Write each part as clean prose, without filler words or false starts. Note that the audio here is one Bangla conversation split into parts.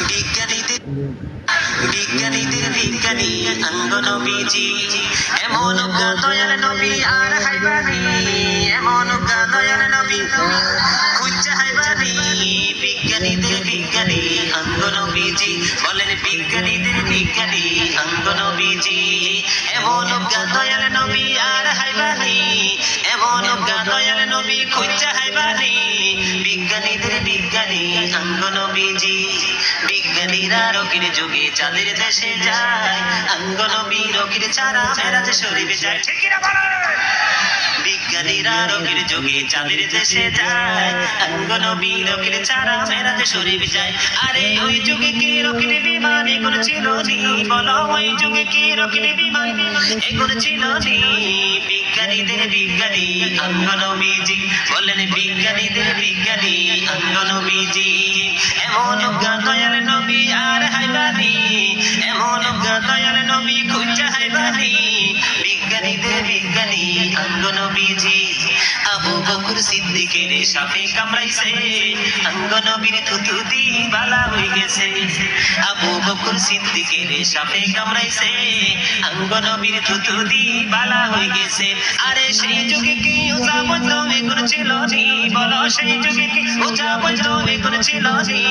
বিজ্ঞানীদের বিজ্ঞানীদের বিজ্ঞানী অঙ্গ নবীজি, এমন অজ্ঞা দয়াল নবী আর হাইবানি, এমন অজ্ঞা দয়াল নবী খুঁজা হাইবানি। বিজ্ঞানীদের বিজ্ঞানী অঙ্গ নবীজি, বলেন বিজ্ঞানীদের বিজ্ঞানী অঙ্গ নবীজি, এমন অজ্ঞা দয়াল নবী আর হাইবানি, এমন অজ্ঞা দয়াল নবী খুঁজা হাইবানি। বিজ্ঞানীদের বিজ্ঞানী অঙ্গ নবীজি, বিজ্ঞানীরা রকির যুগে চাঁদের দেশে যায়, অঙ্গ নবী রকির ছাড়া মেরাজ শরীফে যায়। ঠিক কিনা বলেন? বিজ্ঞানীরা রকির যুগে চাঁদের দেশে যায়, অঙ্গ নবী রকির ছাড়া মেরাজ শরীফ যায়। আরে ওই যুগে কি রকির বিমান এগুলো ছিল নি? বলো ওই যুগে কি রকির বিমান এগুলো ছিল নি? বিজ্ঞানীদের বিজ্ঞানী অঙ্গ নবীজি, বলেন বিজ্ঞানীদের বিজ্ঞানী অঙ্গ নবীজি, এমন অজ্ঞা দয়াল নবী আর হাইবানি, এমন অজ্ঞা দয়াল নবী খুঁজা হাইবানি। বিজ্ঞানীদের বিজ্ঞানী অঙ্গ নবীজি, আবু বকর সিদ্দিকের সাপে কামড়াইছে, অঙ্গ নবীর থুতু দি বালা হয়ে গেছে। আবু বকর সিদ্দিকের সাপে কামড়াইছে, অঙ্গ নবীর থুতু দি বালা হয়ে গেছে। আরে সেই যুগে কি উজা বন্ধ এগুলো ছিল নি? বলো সেই যুগে কি উজা বন্ধ এগুলো ছিল নি?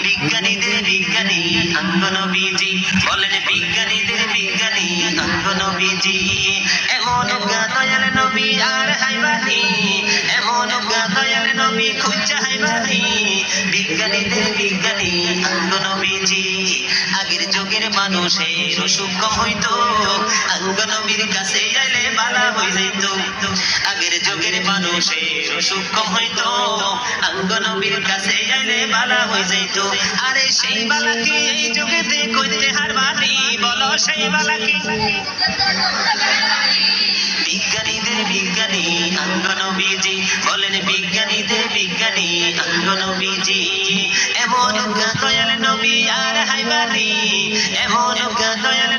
বিজ্ঞানীদের বিজ্ঞানী অঙ্গ নবীজি, বলেন বিজ্ঞানীদের বিজ্ঞানী অঙ্গ নবীজি, এমন অজ্ঞা দয়াল নবী আর হাইবানি, এমন অজ্ঞা দয়াল নবী খুঁজা হাইবানি। বিজ্ঞানীদের বিজ্ঞানী অঙ্গ নবীজি, আগের যুগের মানুষের অসুখ কম হইতো, অঙ্গ নবীর কাছে আইলে বালা হয়ে যাইত। আগের যুগের মানুষের অসুখ কম হইতো, অঙ্গ নবীর কাছে আইলে বালা হয়ে যাইত। আরে সেই বালা কি এই যুগেতে কইতে হারবানি? বলো সেই বালা কি? বিজ্ঞানীদের বিজ্ঞানী অঙ্গ নবীজি, বলেন বিজ্ঞানীদের বিজ্ঞানী অঙ্গ নবীজি, এমন অজ্ঞা দয়াল নবী আর হাইবানি, এমন অজ্ঞা দয়াল